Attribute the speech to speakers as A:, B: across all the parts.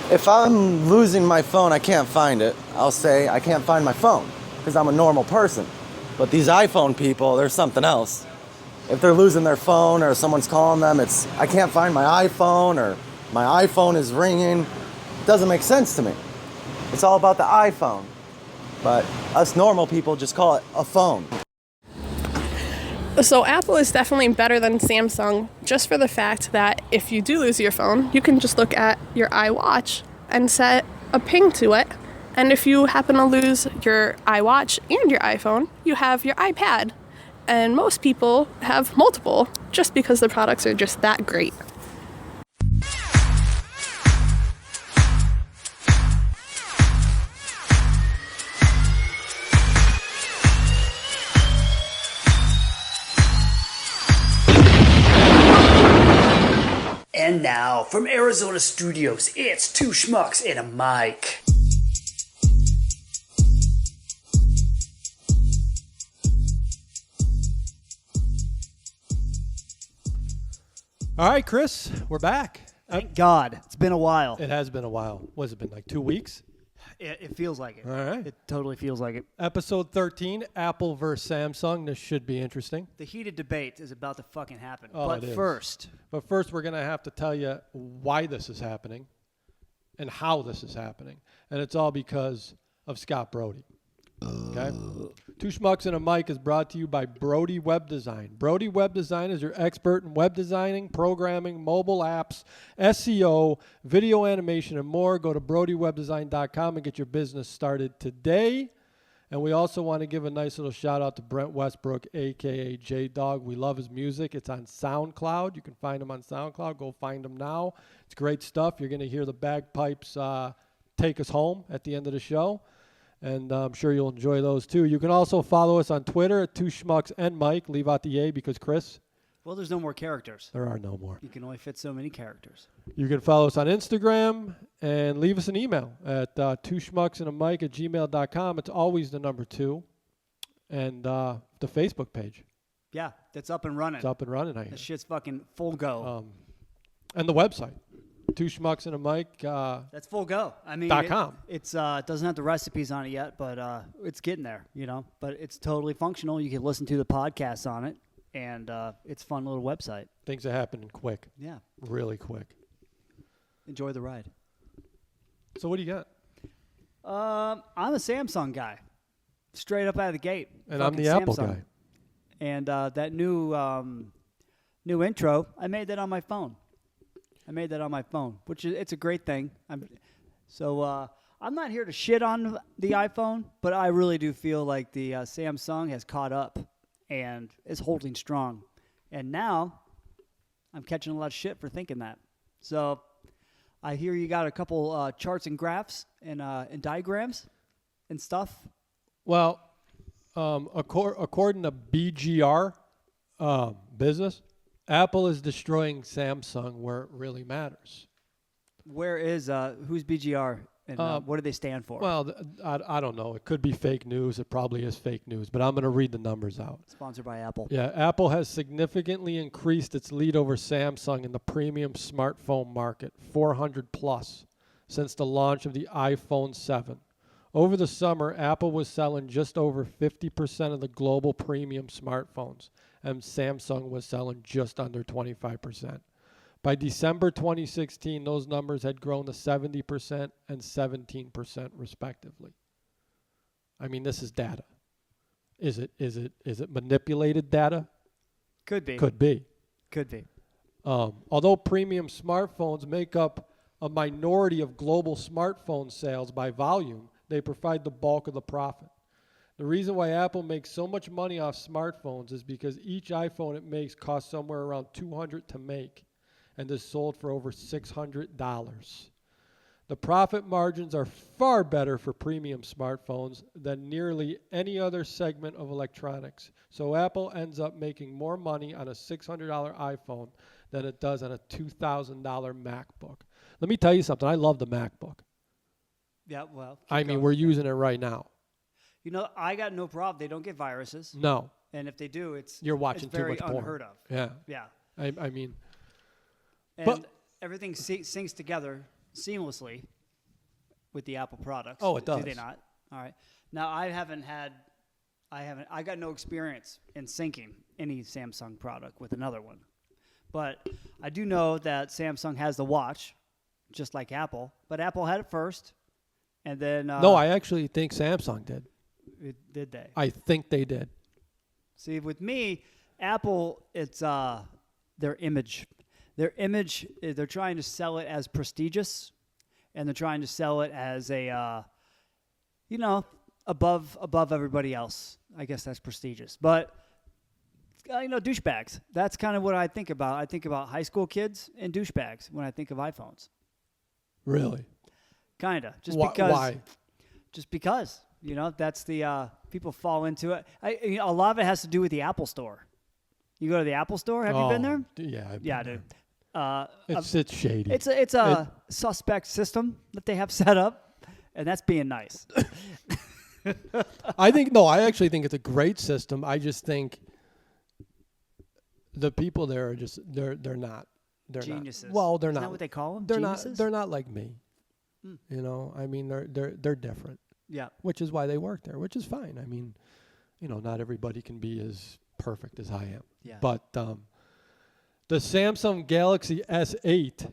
A: If I'm losing my phone, I can't find it. I'll say I can't find my phone because I'm a normal person. But these iPhone people, they're something else. If they're losing their phone or someone's calling them, it's I can't find my iPhone or my iPhone is ringing. It doesn't make sense to me. It's all about the iPhone. But us normal people just call it a phone.
B: So Apple is definitely better than Samsung just for the fact that if you do lose your phone, you can just look at your iWatch and set a ping to it. And if you happen to lose your iWatch and your iPhone, you have your iPad. And most people have multiple just because the products are just that great.
C: And now, from Arizona Studios, it's two schmucks and a mic.
D: All right, Chris, we're back.
E: Thank God. It's been a while.
D: It has been a while. What has it been, like 2 weeks?
E: It feels like it.
D: All right.
E: It totally feels like it.
D: Episode 13, Apple vs. Samsung. This should be interesting.
E: The heated debate is about to fucking happen.
D: Oh,
E: but
D: it is.
E: first,
D: we're going to have to tell you why this is happening and how this is happening. And it's all because of Scott Brody. Okay? Two Schmucks and a Mic is brought to you by Brody Web Design. Brody Web Design is your expert in web designing, programming, mobile apps, SEO, video animation, and more. Go to brodywebdesign.com and get your business started today. And we also want to give a nice little shout out to Brent Westbrook, a.k.a. J-Dog. We love his music. It's on SoundCloud. You can find him on SoundCloud. Go find him now. It's great stuff. You're going to hear the bagpipes take us home at the end of the show. And I'm sure you'll enjoy those too. You can also follow us on Twitter at Two Schmucks and Mike. Leave out the A because Chris.
E: well, there's no more characters.
D: There are no more.
E: You can only fit so many characters.
D: You can follow us on Instagram and leave us an email at twoschmucksandamike@gmail.com. It's always the number 2. And the Facebook page.
E: Yeah, that's up and running.
D: It's up and running.
E: That shit's fucking full go.
D: And the website. Two Schmucks and a Mic.
E: That's full go. I mean,
D: .com.
E: It doesn't have the recipes on it yet, but it's getting there, you know. But it's totally functional. You can listen to the podcast on it, and it's a fun little website.
D: Things are happening quick.
E: Yeah.
D: Really quick.
E: Enjoy the ride.
D: So what do you got?
E: I'm a Samsung guy, straight up out of the gate.
D: And I'm
E: Fucking
D: the Apple
E: Samsung.
D: guy.
E: And that new intro, I made that on my phone. Which it's a great thing. I'm not here to shit on the iPhone, but I really do feel like the Samsung has caught up and is holding strong. And now I'm catching a lot of shit for thinking that. So I hear you got a couple charts and graphs and diagrams and stuff.
D: Well, according to BGR Business, Apple is destroying Samsung where it really matters.
E: Where is who's BGR and what do they stand for?
D: Well, I don't know. It could be fake news. It probably is fake news, but I'm going to read the numbers out.
E: Sponsored by Apple.
D: Yeah, Apple has significantly increased its lead over Samsung in the premium smartphone market, 400 plus, since the launch of the iPhone 7. Over the summer, Apple was selling just over 50% of the global premium smartphones, and Samsung was selling just under 25%. By December 2016, those numbers had grown to 70% and 17% respectively. I mean, this is data. Is it manipulated data?
E: Could be.
D: Could be.
E: Could be.
D: Although premium smartphones make up a minority of global smartphone sales by volume, they provide the bulk of the profit. The reason why Apple makes so much money off smartphones is because each iPhone it makes costs somewhere around $200 to make and is sold for over $600. The profit margins are far better for premium smartphones than nearly any other segment of electronics. So Apple ends up making more money on a $600 iPhone than it does on a $2,000 MacBook. Let me tell you something. I love the MacBook.
E: Yeah, well.
D: I mean, we're using it right now.
E: You know, I got no problem. They don't get viruses.
D: No.
E: And if they do,
D: You're watching
E: it's very
D: too much porn.
E: unheard of.
D: Yeah.
E: Yeah.
D: I mean.
E: And
D: But-
E: everything syncs together seamlessly. with the Apple products.
D: Oh, it
E: Do
D: does.
E: they not? All right. Now, I got no experience in syncing any Samsung product with another one. But I do know that Samsung has the watch, just like Apple. But Apple had it first, and then...
D: No, I actually think Samsung did.
E: Did they?
D: I think they did.
E: See, with me, Apple, it's their image. Their image, they're trying to sell it as prestigious, and they're trying to sell it as a, above everybody else. I guess that's prestigious. But, douchebags. That's kind of what I think about. I think about high school kids and douchebags when I think of iPhones.
D: Really?
E: Kind of.
D: Why?
E: Just because. That's the people fall into it. A lot of it has to do with the Apple Store. You go to the Apple Store. Have you been there?
D: Yeah. I've
E: Yeah,
D: been
E: dude.
D: It's shady.
E: It's a suspect system that they have set up, and that's being nice.
D: I actually think it's a great system. I just think the people there are just they're not
E: Geniuses.
D: Not. Well, they're
E: Isn't
D: not.
E: that what they call them?
D: They're
E: Geniuses?
D: not. They're not like me. I mean, they're different.
E: Yeah.
D: Which is why they work there, which is fine. I mean, not everybody can be as perfect as I am.
E: Yeah.
D: But the Samsung Galaxy S8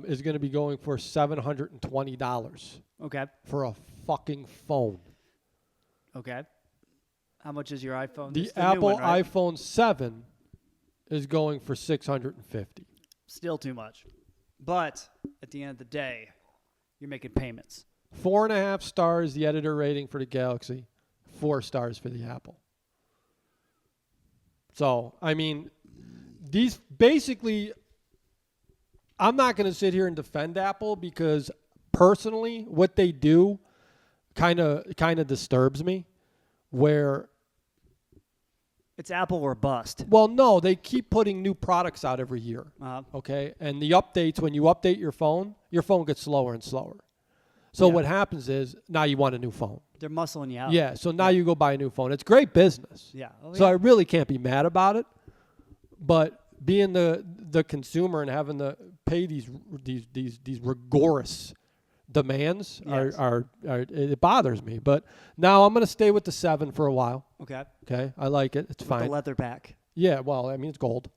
D: is going to be going for $720
E: Okay.
D: for a fucking phone.
E: Okay. How much is your iPhone?
D: The
E: It's new
D: Apple
E: one, right?
D: iPhone 7 is going for $650.
E: Still too much. But at the end of the day, you're making payments.
D: 4.5 stars the editor rating for the Galaxy, 4 stars for the Apple. So, I mean, these basically, I'm not going to sit here and defend Apple because personally, what they do kind of disturbs me. Where,
E: It's Apple or bust.
D: well, no, they keep putting new products out every year. Okay, and the updates, when you update your phone gets slower and slower. So
E: Yeah.
D: what happens is now you want a new phone.
E: They're muscling you out.
D: Yeah, so now you go buy a new phone. It's great business.
E: Yeah. Oh,
D: So
E: yeah.
D: I really can't be mad about it. But being the consumer and having to pay these rigorous demands
E: Yes.
D: are it bothers me. But now I'm going to stay with the 7 for a while.
E: Okay.
D: Okay, I like it. It's
E: The
D: fine.
E: leather back.
D: Yeah, well, I mean it's gold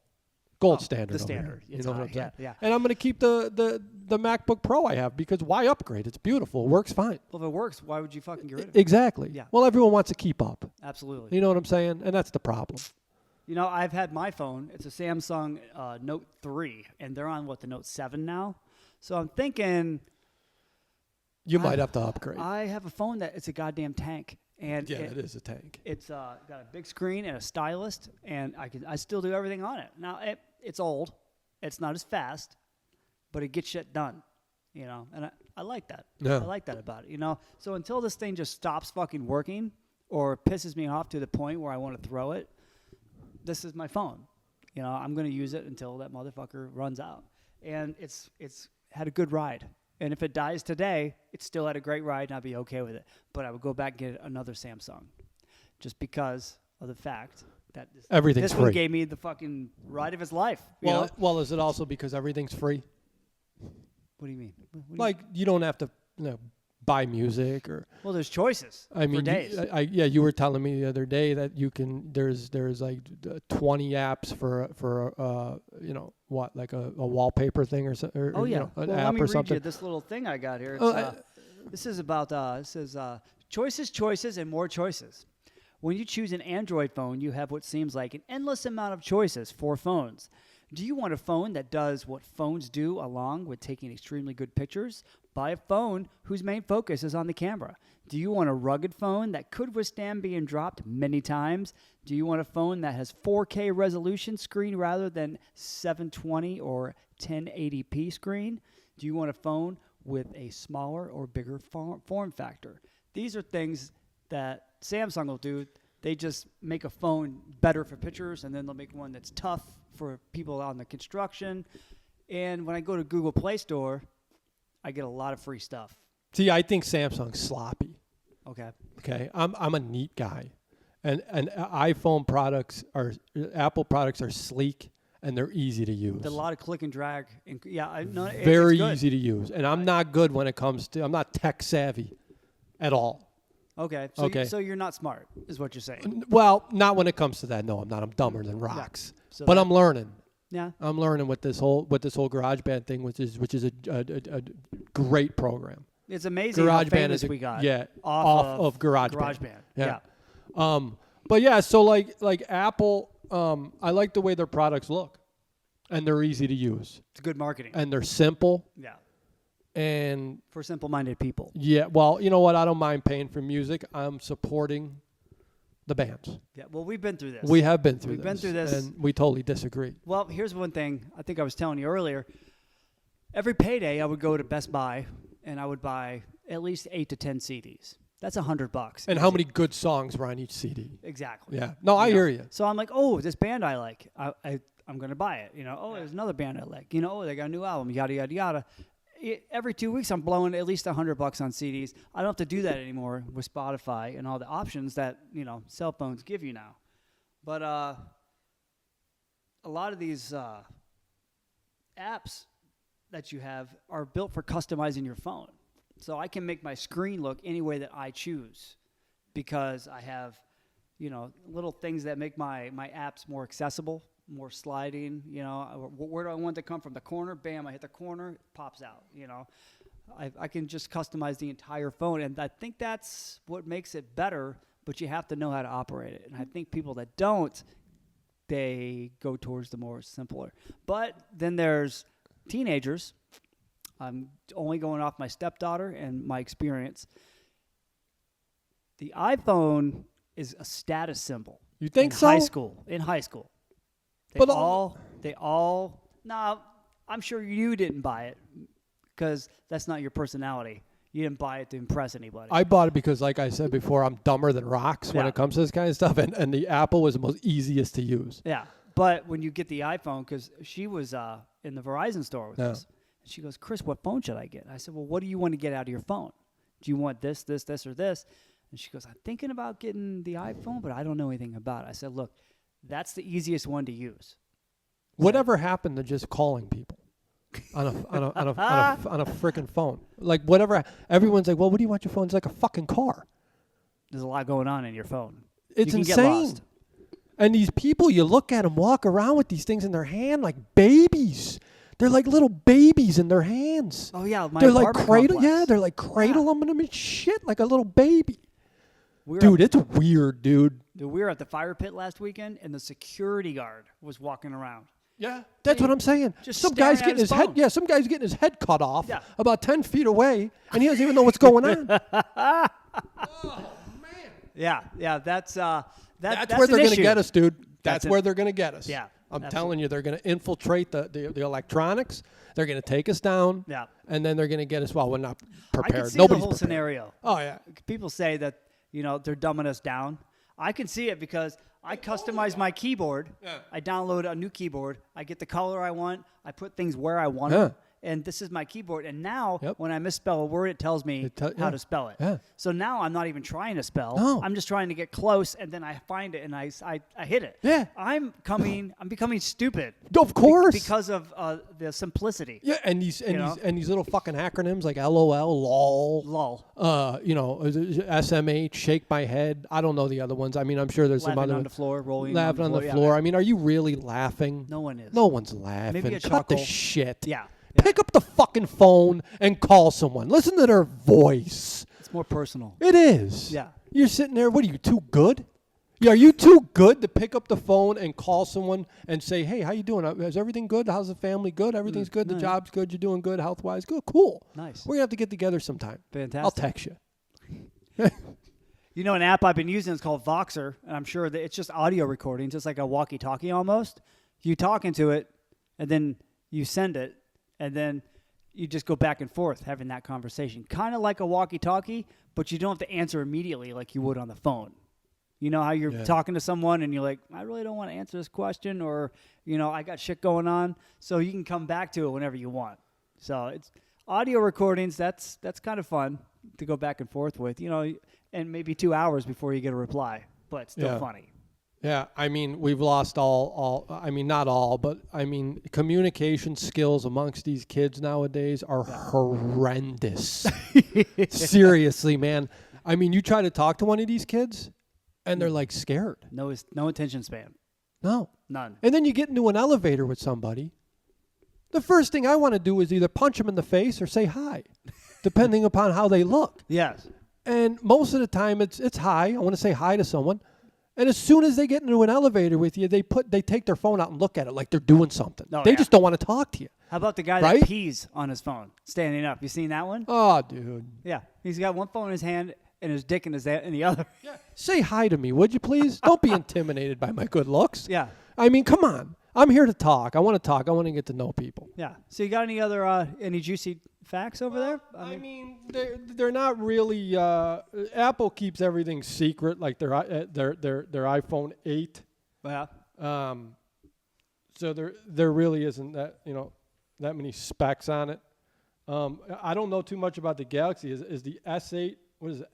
D: standard.
E: The
D: over here.
E: standard.
D: You
E: It's
D: know what
E: high.
D: I'm saying?
E: Yeah.
D: And I'm going to keep the MacBook Pro I have because why upgrade? It's beautiful. It works fine.
E: Well, if it works, why would you fucking get rid of it?
D: Exactly.
E: Yeah.
D: Well, everyone wants to keep up.
E: Absolutely.
D: You know what I'm saying? And that's the problem.
E: I've had my phone. It's a Samsung Note 3, and they're on, the Note 7 now? So I'm thinking...
D: You might have to upgrade.
E: I have a phone that it's a goddamn tank. And
D: Yeah, it is a tank.
E: It's got a big screen and a stylus, and I still do everything on it. Now, it's old. It's not as fast, but it gets shit done, And I like that.
D: Yeah.
E: I like that about it, So until this thing just stops fucking working or pisses me off to the point where I want to throw it, this is my phone. I'm going to use it until that motherfucker runs out. And it's had a good ride. And if it dies today, it still had a great ride, and I'd be okay with it. But I would go back and get another Samsung, just because of the fact that
D: Everything's
E: this one
D: free.
E: gave me the fucking ride of his life.
D: Well, is it also because everything's free?
E: What do you mean? What do you
D: Like you don't have to buy music or.
E: well, there's choices.
D: I mean,
E: for days.
D: you were telling me the other day that you can. There's like 20 apps for like a wallpaper thing or something.
E: Oh yeah.
D: An
E: Well,
D: app
E: let me
D: or
E: read
D: something.
E: you this little thing I got here.
D: Oh,
E: This is about choices, and more choices. When you choose an Android phone, you have what seems like an endless amount of choices for phones. Do you want a phone that does what phones do along with taking extremely good pictures? Buy a phone whose main focus is on the camera. Do you want a rugged phone that could withstand being dropped many times? Do you want a phone that has 4K resolution screen rather than 720 or 1080p screen? Do you want a phone with a smaller or bigger form factor? These are things that Samsung will do. They just make a phone better for pictures, and then they'll make one that's tough for people on the construction. And when I go to Google Play Store, I get a lot of free stuff.
D: See, I think Samsung's sloppy.
E: Okay.
D: Okay, I'm a neat guy, and iPhone products Apple products are sleek and they're easy to use.
E: A lot of click and drag. And, yeah, I know.
D: Very
E: it's good.
D: easy to use. And I'm not good when it comes to, I'm not tech savvy at all.
E: Okay. So
D: Okay.
E: so you're not smart, is what you're saying.
D: Well, not when it comes to that. No, I'm not. I'm dumber than rocks.
E: So
D: but
E: that-
D: I'm learning.
E: Yeah.
D: I'm learning with this whole GarageBand thing, which is a great program.
E: It's amazing how famous we got.
D: Off of GarageBand.
E: GarageBand.
D: Yeah.
E: Yeah.
D: But yeah, so like Apple, I like the way their products look, and they're easy to use,
E: It's good marketing.
D: and they're simple,
E: Yeah.
D: and
E: For simple-minded people.
D: yeah. Well, you know what? I don't mind paying for music. I'm supporting the bands.
E: Yeah. Well, we've been through this.
D: We have been through
E: We've
D: this.
E: been through this.
D: And we totally disagree.
E: Well, here's one thing I think I was telling you earlier. Every payday, I would go to Best Buy and I would buy at least 8 to 10 CDs. That's $100.
D: And how many good songs were on each CD?
E: Exactly.
D: Yeah. No, I hear you.
E: So I'm like, oh, this band I like, I'm going to buy it. You know, oh, there's another band I like. You know, oh, they got a new album, yada, yada, yada. Every 2 weeks, I'm blowing at least $100 on CDs. I don't have to do that anymore with Spotify and all the options that, you know, cell phones give you now. But a lot of these apps that you have are built for customizing your phone. So I can make my screen look any way that I choose because I have, you know, little things that make my apps more accessible, more sliding, you know. Where do I want it to come from? The corner? Bam, I hit the corner, it pops out, you know. I can just customize the entire phone, and I think that's what makes it better, but you have to know how to operate it. And I think people that don't, they go towards the more simpler. But then there's teenagers. I'm only going off my stepdaughter and my experience. The iPhone is a status symbol.
D: You think
E: in
D: so?
E: High school. In high school.
D: But
E: Now, I'm sure you didn't buy it because that's not your personality. You didn't buy it to impress anybody.
D: I bought it because, like I said before, I'm dumber than rocks when
E: Yeah.
D: it comes to this kind of stuff, and the Apple was the most easiest to use.
E: Yeah, but when you get the iPhone, because she was in the Verizon store with us, and she goes, Chris, what phone should I get? I said, well, what do you want to get out of your phone? Do you want this, this, this, or this? And she goes, I'm thinking about getting the iPhone, but I don't know anything about it. I said, look, that's the easiest one to use.
D: Whatever happened to just calling people on a freaking phone? Like whatever. Everyone's like, well, what do you want your phone? It's like a fucking car.
E: There's a lot going on in your phone.
D: It's
E: you can
D: insane.
E: Get lost.
D: And these people, you look at them walk around with these things in their hand like babies. They're like little babies in their hands.
E: Oh yeah, my
D: they're like
E: apartment
D: cradle.
E: complex.
D: Yeah, they're like cradling them and shit like a little baby.
E: We were
D: Dude, it's weird, dude.
E: we were at the fire pit last weekend, and the security guard was walking around.
D: Yeah, that's what I'm saying.
E: Just
D: some
E: staring
D: guy's
E: at
D: getting
E: his
D: his head.
E: phone.
D: Yeah, some guy's getting his head cut off
E: Yeah.
D: about 10 feet away, and he doesn't even know what's going on.
E: Yeah, that's
D: That's where they're
E: going
D: going to get us, dude. That's
E: That's
D: where they're going to get us.
E: Yeah,
D: I'm
E: absolutely.
D: telling you, they're going to infiltrate the electronics. They're going to take us down.
E: Yeah.
D: And then they're going to get us. Well, we're not
E: I
D: prepared.
E: can see
D: Nobody's
E: the whole
D: prepared.
E: scenario.
D: Oh yeah.
E: People say that they're dumbing us down. I can see it because I customize my keyboard.
D: Yeah.
E: I download a new keyboard. I get the color I want. I put things where I want
D: Yeah.
E: them. And this is my keyboard. And now,
D: Yep.
E: when I misspell a word, it tells me how
D: yeah.
E: to spell it.
D: Yeah.
E: So now I'm not even trying to spell.
D: No.
E: I'm just trying to get close, and then I find it, and I hit it.
D: Yeah.
E: I'm becoming stupid.
D: Of course.
E: Because of the simplicity.
D: Yeah, and these
E: know?
D: little fucking acronyms like LOL, LOL,
E: Lol.
D: SMH, shake my head. I don't know the other ones. I mean, I'm sure there's some
E: Laughing
D: other
E: on the floor, rolling
D: laughing on the
E: yeah.
D: floor. I mean, are you really laughing?
E: No one is.
D: No one's laughing.
E: Maybe a
D: Cut the
E: chuckle.
D: shit.
E: Yeah.
D: Pick up the fucking phone and call someone. Listen to their voice.
E: It's more personal.
D: It is.
E: Yeah.
D: You're sitting there. What are you, too good? Yeah, are you too good to pick up the phone and call someone and say, hey, how you doing? Is everything good? How's the family? Good? Everything's good? The
E: no.
D: job's good? You're doing good health-wise? Good. Cool.
E: Nice.
D: We're going to have to get together sometime.
E: Fantastic.
D: I'll text you.
E: You know, an app I've been using is called Voxer, and I'm sure that it's just audio recording, just like a walkie-talkie almost. You talk into it, and then you send it, and then you just go back and forth having that conversation. Kind of like a walkie-talkie, but you don't have to answer immediately like you would on the phone. You know how you're talking to someone and you're like, I really don't want to answer this question, or, I got shit going on. So you can come back to it whenever you want. So it's audio recordings. That's kind of fun to go back and forth with, and maybe 2 hours before you get a reply, but still funny.
D: Yeah, I mean, we've lost I mean, not all, but I mean, communication skills amongst these kids nowadays are horrendous. Seriously, man. I mean, you try to talk to one of these kids, and they're like scared.
E: No attention span.
D: No.
E: None.
D: And then you get into an elevator with somebody. The first thing I want to do is either punch them in the face or say hi, depending upon how they look.
E: Yes.
D: And most of the time, it's hi. I want to say hi to someone. And as soon as they get into an elevator with you, they take their phone out and look at it like they're doing something.
E: Oh,
D: they
E: yeah.
D: just don't want to talk to you.
E: How about the guy
D: Right?
E: that pees on his phone, standing up? You seen that one?
D: Oh, dude.
E: Yeah. He's got one phone in his hand and his dick in the other.
D: Yeah. Say hi to me, would you please? Don't be intimidated by my good looks.
E: Yeah.
D: I mean, come on. I'm here to talk. I want to talk. I want to get to know people.
E: Yeah. So you got any other any juicy facts over there?
D: I mean, they're not really. Apple keeps everything secret, like their iPhone 8.
E: Yeah.
D: So there really isn't that that many specs on it. I don't know too much about the Galaxy. Is the S8 what is it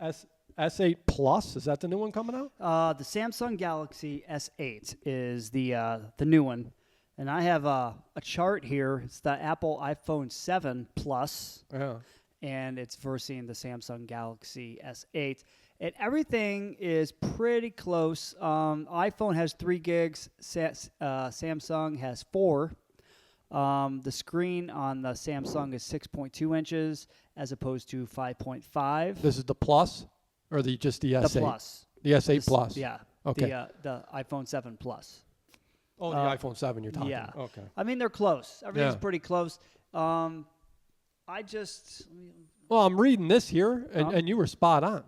D: S8 Plus? Is that the new one coming out?
E: The Samsung Galaxy S8 is the new one, and I have a chart here. It's the Apple iPhone 7 Plus, and it's versing the Samsung Galaxy S8. And everything is pretty close. iPhone has 3 gigs. Samsung has 4. The screen on the Samsung is 6.2 inches as opposed to 5.5.
D: This is the Plus, or just the S8?
E: The Plus.
D: The S8 Plus.
E: Yeah.
D: Okay.
E: The iPhone 7 Plus.
D: Oh, the iPhone 7 you're talking
E: Yeah.
D: about. Okay.
E: I mean, they're close. Everything's
D: Yeah.
E: pretty close.
D: Well, I'm reading this here, and you were spot on.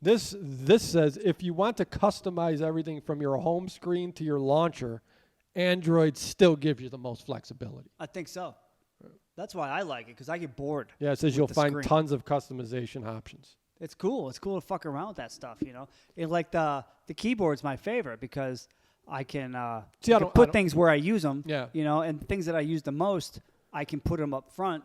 D: This says if you want to customize everything from your home screen to your launcher, Android still gives you the most flexibility.
E: I think so. That's why I like it, because I get bored.
D: Yeah, it says
E: with
D: you'll
E: the
D: find
E: screen.
D: tons of customization options.
E: It's cool. It's cool to fuck around with that stuff, And like the keyboard's my favorite because I can, put things where I use them.
D: Yeah.
E: And things that I use the most, I can put them up front,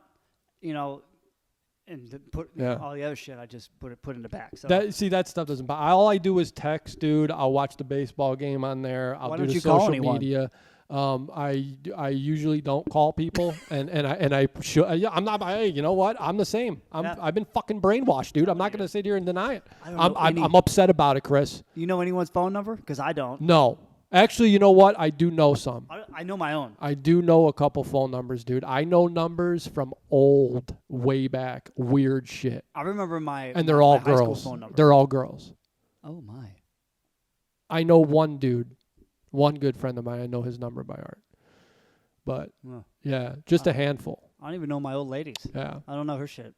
E: and put all the other shit I just put in the back. So
D: That stuff doesn't bother. All I do is text, dude. I'll watch the baseball game on there. I'll do the social media. I usually don't call people, and I should. I'm not. Hey, you know what? I'm the same. I've been fucking brainwashed, dude. I'm not gonna sit here and deny it. I'm upset about it, Chris.
E: You know anyone's phone number? Because I don't.
D: No. Actually, you know what? I do know some.
E: I know my own.
D: I do know a couple phone numbers, dude. I know numbers from old, way back, weird shit.
E: I remember
D: and they're all
E: high school
D: girls.
E: phone number.
D: They're all girls.
E: Oh my.
D: I know one dude, one good friend of mine. I know his number by heart. But yeah, just a handful.
E: I don't even know my old ladies.
D: Yeah.
E: I don't know her shit.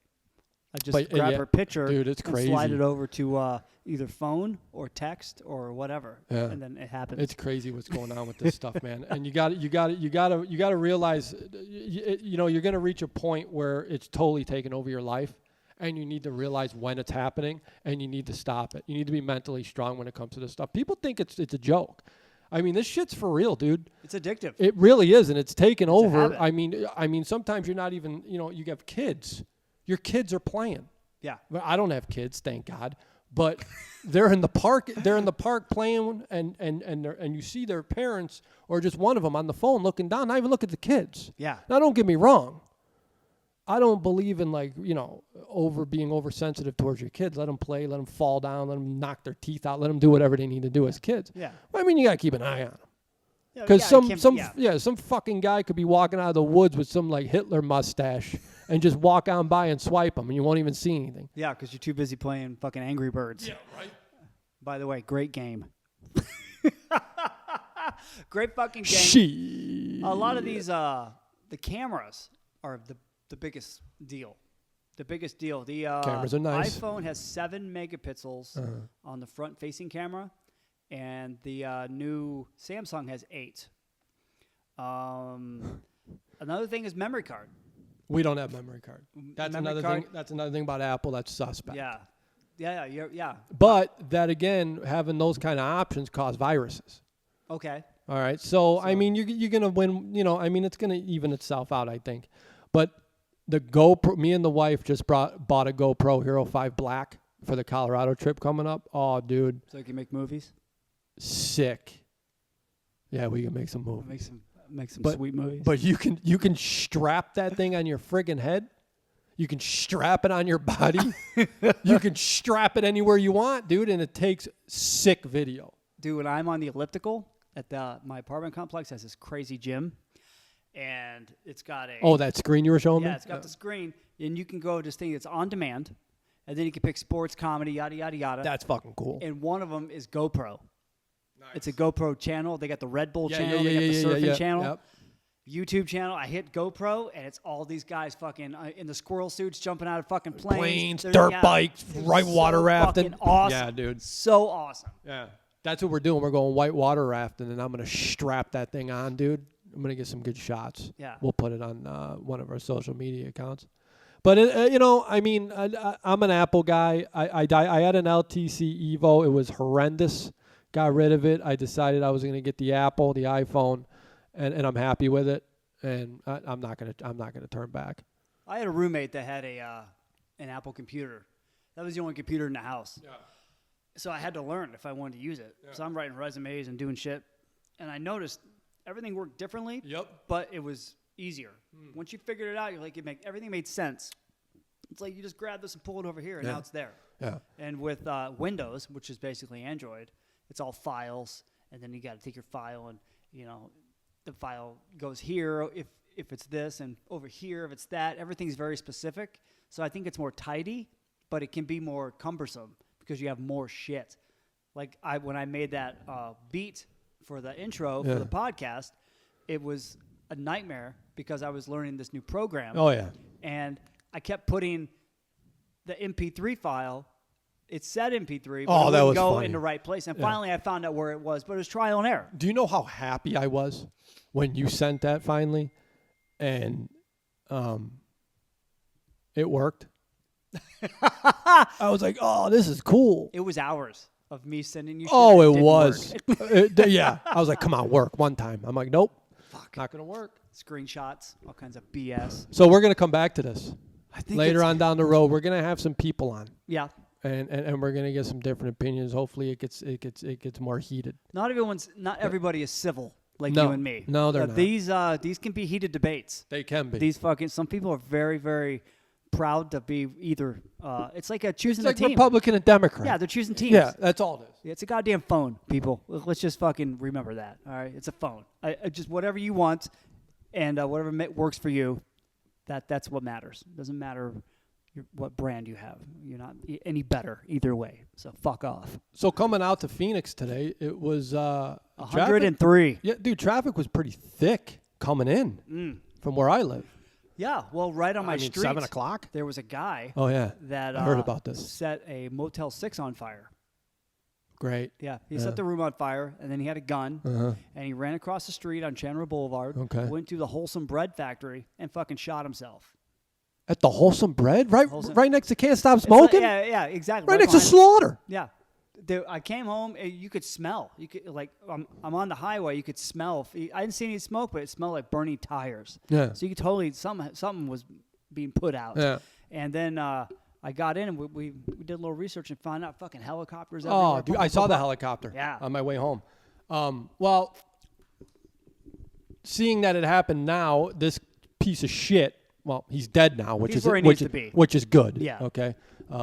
E: I just grab her picture,
D: dude, it's
E: and
D: crazy.
E: slide it over to either phone or text or whatever,
D: Yeah.
E: and then it happens.
D: It's crazy what's going on with this stuff, man. And you got to realize, you're going to reach a point where it's totally taken over your life, and you need to realize when it's happening, and you need to stop it. You need to be mentally strong when it comes to this stuff. People think it's a joke. I mean, this shit's for real, dude.
E: It's addictive.
D: It really is, and it's taken over.
E: A
D: I mean, sometimes you're not even, you have kids. Your kids are playing.
E: Yeah.
D: Well, I don't have kids, thank God. But they're in the park. They're in the park playing, and you see their parents or just one of them on the phone looking down. Not even look at the kids.
E: Yeah.
D: Now, don't get me wrong. I don't believe in being oversensitive towards your kids. Let them play. Let them fall down. Let them knock their teeth out. Let them do whatever they need to do as kids.
E: Yeah.
D: Well, I mean, you got to keep an eye on them.
E: Because
D: Some fucking guy could be walking out of the woods with some Hitler mustache and just walk on by and swipe them, and you won't even see anything.
E: Yeah, because you're too busy playing fucking Angry Birds.
D: Yeah, right.
E: By the way, great game. Great fucking game.
D: Shit.
E: A lot of these, the cameras are the biggest deal. The biggest deal. The
D: cameras are nice.
E: iPhone has 7 megapixels on the front-facing camera, and the new Samsung has 8. Another thing is memory card.
D: We don't have memory card. That's
E: Memory
D: another
E: card?
D: thing. That's another thing about Apple that's suspect.
E: Yeah.
D: But that again, having those kind of options cause viruses.
E: Okay.
D: All right. So I mean, you're gonna win. I mean, it's gonna even itself out, I think. But the GoPro, me and the wife just bought a GoPro Hero 5 Black for the Colorado trip coming up. Oh, dude.
E: So you can make movies?
D: Sick. Yeah, we can make some movies.
E: Make some
D: But-
E: sweet movies.
D: But you can strap that thing on your friggin' head. You can strap it on your body. You can strap it anywhere you want, dude, and it takes sick video.
E: Dude, when I'm on the elliptical at my apartment complex, has this crazy gym, and it's got a
D: That screen you were showing me?
E: it's got the screen, and you can go to this thing that's on demand, and then you can pick sports, comedy, yada yada yada.
D: That's fucking cool.
E: And one of them is GoPro. Nice. It's a GoPro channel. They got the Red Bull
D: Yeah,
E: channel.
D: yeah,
E: They got the
D: yeah,
E: surfing
D: yeah.
E: channel.
D: Yep.
E: YouTube channel. I hit GoPro, and it's all these guys fucking in the squirrel suits jumping out of fucking planes. They're-
D: dirt
E: yeah,
D: bikes,
E: it's
D: right water
E: so
D: rafting.
E: fucking awesome.
D: Yeah, dude.
E: So awesome.
D: Yeah. That's what we're doing. We're going white water rafting, and I'm going to strap that thing on, dude. I'm going to get some good shots.
E: Yeah.
D: We'll put it on one of our social media accounts. But, I'm an Apple guy. I had an LTC Evo. It was horrendous. Got rid of it. I decided I was going to get the Apple, the iPhone, and I'm happy with it. And I'm not gonna turn back.
E: I had a roommate that had an Apple computer. That was the only computer in the house.
D: Yeah.
E: So I had to learn if I wanted to use it.
D: Yeah.
E: So I'm writing resumes and doing shit. And I noticed everything worked differently.
D: Yep.
E: But it was easier. Once you figured it out, you're like, everything made sense. It's like you just grab this and pull it over here, and
D: Yeah.
E: now it's there.
D: Yeah.
E: And with Windows, which is basically Android, it's all files, and then you got to take your file and the file goes here if it's this, and over here if it's that. Everything's very specific. So I think it's more tidy, but it can be more cumbersome because you have more shit. Like when I made that beat for the intro for the podcast, it was a nightmare because I was learning this new program.
D: Oh yeah.
E: And I kept putting the MP3 file. It said MP3, but
D: Oh,
E: it
D: that
E: wouldn't
D: was
E: go
D: funny.
E: in the right place. And
D: Yeah.
E: finally, I found out where it was, but it was trial and error.
D: Do you know how happy I was when you sent that finally, and it worked? I was like, oh, this is cool.
E: It was hours of me sending you shit.
D: Oh,
E: that
D: it
E: didn't
D: was.
E: work.
D: Yeah. I was like, come on, work one time. I'm like, nope.
E: Fuck.
D: Not going to work.
E: Screenshots, all kinds of BS.
D: So we're going to come back to this.
E: I think
D: Later
E: it's-
D: on down the road, we're going to have some people on.
E: Yeah.
D: And we're going to get some different opinions. Hopefully it gets more heated.
E: Not everybody is civil like
D: No.
E: you and me.
D: No, they're not.
E: These can be heated debates.
D: They can be.
E: Some people are very, very proud to be either. It's like choosing
D: It's like
E: a team.
D: Republican and Democrat.
E: Yeah, they're choosing teams.
D: Yeah, that's all it is.
E: Yeah, it's a goddamn phone, people. Let's just fucking remember that. All right, it's a phone. I just whatever you want, and whatever works for you. That's what matters. Doesn't matter what brand you have. You're not any better either way. So fuck off.
D: So coming out to Phoenix today, it was
E: 103.
D: Yeah, dude, traffic was pretty thick coming in from where I live.
E: Yeah, well, right on my street.
D: 7 o'clock.
E: There was a guy
D: Oh yeah,
E: that
D: I heard about this.
E: set a Motel 6 on fire.
D: Great.
E: Yeah, he set the room on fire, and then he had a gun, and he ran across the street on Chandler Boulevard,
D: Okay.
E: went to the Wholesome Bread Factory, and fucking shot himself.
D: At the Wholesome Bread, right,
E: Wholesome-
D: right next to Can't Stop
E: It's like-
D: Smoking,
E: yeah, exactly.
D: right next to
E: behind-
D: Slaughter.
E: Yeah. I came home, you could smell. You could I'm on the highway. You could smell. I didn't see any smoke, but it smelled like burning tires.
D: Yeah.
E: So you could totally something was being put out.
D: Yeah.
E: And then I got in and we did a little research and found out fucking helicopters.
D: Oh,
E: everywhere.
D: dude, I saw the helicopter.
E: Yeah.
D: On my way home. Well, seeing that it happened now, this piece of shit. Well, he's dead now, which
E: He's
D: is
E: where he needs to be.
D: which is good.
E: Yeah.
D: Okay.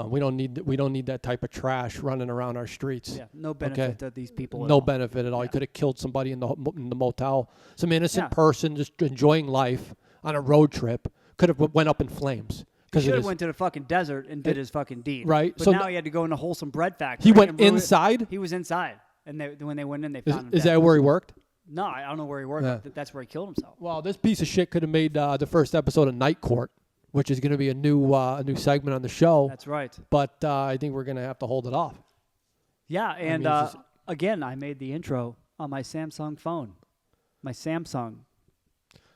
D: We don't need that type of trash running around our streets.
E: Yeah. No benefit to these people. At
D: No
E: all.
D: benefit at all. You could have killed somebody in the motel. Some innocent
E: Yeah.
D: person just enjoying life on a road trip could have went up in flames.
E: He should have went to the fucking desert and did his fucking deed.
D: Right.
E: But
D: So
E: now he had to go in a Wholesome Bread Factory.
D: He went
E: and ruin it.
D: inside?
E: He was inside. And when they went in, they found him
D: Is
E: dead.
D: that where he worked?
E: No, I don't know where he worked.
D: Yeah.
E: But that's where he killed himself.
D: Well, this piece of shit could have made the first episode of Night Court, which is going to be a new segment on the show.
E: That's right.
D: But I think we're going to have to hold it off.
E: Yeah, and
D: mean, it's just-
E: again, I made the intro on my Samsung phone. My Samsung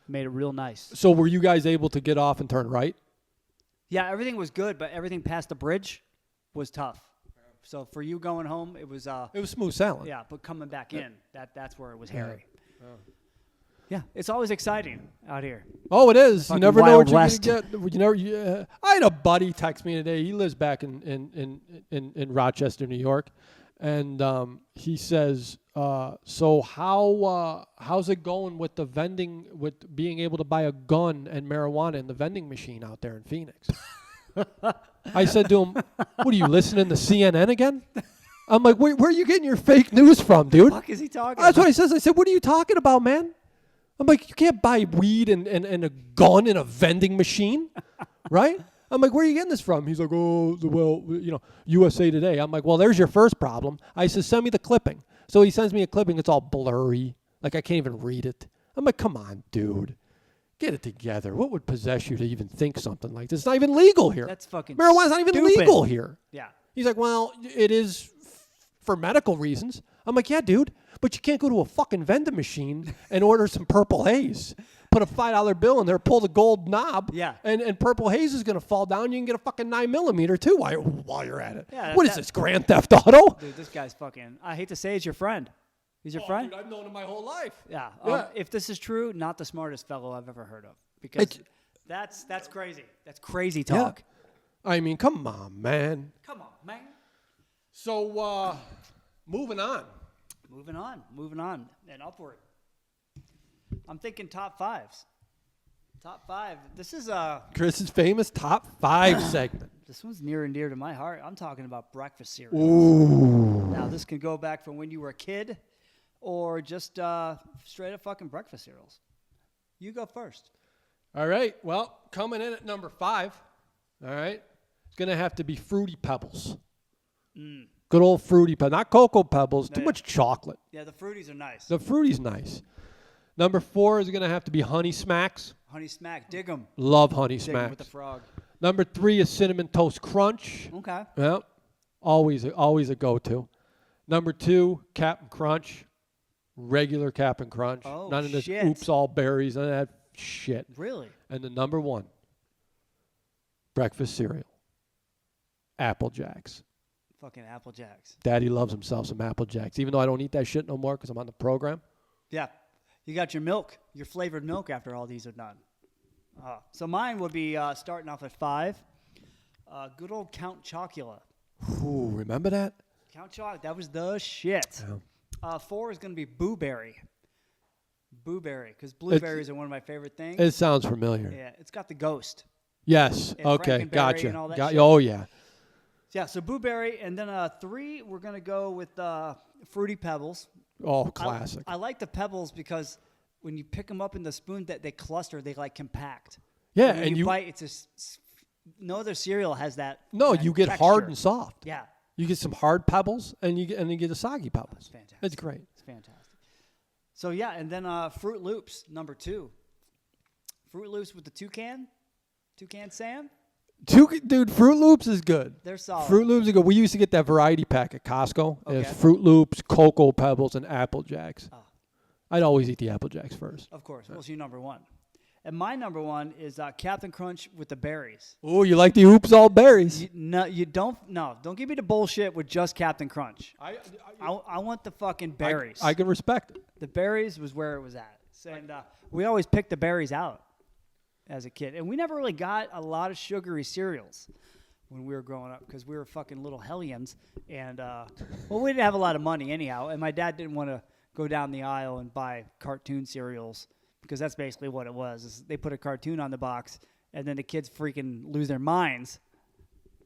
E: made it real nice.
D: So were you guys able to get off and turn right?
E: Yeah, everything was good, but everything past the bridge was tough. So for you going home, it was
D: It was smooth sailing.
E: yeah, but coming back in, that's where it was hairy. Yeah, it's always exciting out here.
D: Oh, it is. You
E: Fucking
D: never know what
E: Wild
D: you're
E: West.
D: going to get. You know, I had a buddy text me today. He lives back in Rochester, New York, And he says, so how's it going with the vending, with being able to buy a gun and marijuana in the vending machine out there in Phoenix? I said to him, what are you listening to CNN again? I'm like, where are you getting your fake news from, dude?
E: What the fuck is he talking
D: That's
E: about?
D: what I says. I said, what are you talking about, man? I'm like, you can't buy weed and a gun in a vending machine, right? I'm like, where are you getting this from? He's like, oh, well, USA Today. I'm like, well, there's your first problem. I said, send me the clipping. So he sends me a clipping. It's all blurry. Like, I can't even read it. I'm like, come on, dude. Get it together. What would possess you to even think something like this? It's not even legal here.
E: That's fucking
D: Marijuana's not even
E: stupid.
D: legal here.
E: Yeah.
D: He's like, well, it is for medical reasons. I'm like, yeah, dude, but you can't go to a fucking vending machine and order some Purple Haze. Put a $5 bill in there, pull the gold knob,
E: Yeah.
D: and Purple Haze is going to fall down. You can get a fucking 9mm too while you're at it.
E: Yeah,
D: What is this, Grand Theft Auto?
E: Dude, this guy's fucking, I hate to say he's your friend. He's your friend?
D: Dude, I've known him my whole life.
E: Yeah.
D: Yeah.
E: If this is true, not the smartest fellow I've ever heard of. Because that's crazy. That's crazy talk.
D: I mean, come on, man.
E: Come on, man.
D: So, moving on.
E: Moving on, and upward. I'm thinking top fives. Top five. This is
D: Chris's famous top 5 segment.
E: this one's near and dear to my heart. I'm talking about breakfast cereal.
D: Ooh.
E: Now this can go back from when you were a kid, or just straight up fucking breakfast cereals. You go first.
D: All right. Well, coming in at number 5, all right, it's going to have to be Fruity Pebbles. Good old Fruity Pebbles. Not Cocoa Pebbles. Too much chocolate.
E: Yeah, the Fruities are nice.
D: The Fruity's nice. Number 4 is going to have to be Honey Smacks.
E: Honey Smack, dig 'em.
D: Love Honey
E: Dig 'em
D: Smacks.
E: with the frog.
D: Number 3 is Cinnamon Toast Crunch.
E: Okay.
D: Yeah, always a go-to. Number 2, Cap'n Crunch. Regular Cap'n Crunch.
E: Oh,
D: None of this
E: shit.
D: oops all berries, none of that shit.
E: Really?
D: And the number 1, breakfast cereal, Apple Jacks.
E: Fucking Apple Jacks.
D: Daddy loves himself some Apple Jacks, even though I don't eat that shit no more because I'm on the program.
E: Yeah. You got your milk, your flavored milk after all these are done. So mine would be starting off at 5. Good old Count Chocula.
D: Ooh, remember that?
E: Count Choc, that was the shit.
D: Yeah.
E: 4 is going to be Boo Berry. Boo Berry, because blueberries are one of my favorite things.
D: It sounds familiar.
E: Yeah, it's got the ghost.
D: Yes.
E: And
D: Okay.
E: Frankenberry
D: Gotcha.
E: and all that shit.
D: Oh, yeah.
E: Yeah, so Boo Berry, and then 3, we're going to go with Fruity Pebbles.
D: Oh, classic.
E: I like the Pebbles because when you pick them up in the spoon, that they cluster, they like compact.
D: Yeah,
E: When
D: and
E: you bite, it's just no other cereal has that.
D: No,
E: that
D: you get
E: texture.
D: hard and soft.
E: Yeah,
D: You get some hard pebbles, and you get the soggy pebbles.
E: it's fantastic.
D: It's great.
E: It's fantastic. So yeah, and then Fruit Loops number 2. Fruit Loops with the toucan Sam.
D: Dude, Fruit Loops is good.
E: They're solid.
D: Fruit Loops are good. We used to get that variety pack at Costco.
E: Okay.
D: It's Fruit Loops, Cocoa Pebbles, and Apple Jacks.
E: Oh.
D: I'd always eat the Apple Jacks first.
E: Of course. What's your number 1? And my number 1 is Captain Crunch with the berries.
D: Oh, you like the oops all berries?
E: Don't give me the bullshit with just Captain Crunch. I want the fucking berries.
D: I can respect it.
E: The berries was where it was at. And we always picked the berries out as a kid. And we never really got a lot of sugary cereals when we were growing up because we were fucking little hellions. And, we didn't have a lot of money anyhow. And my dad didn't want to go down the aisle and buy cartoon cereals because that's basically what it was. Is they put a cartoon on the box, and then the kids freaking lose their minds.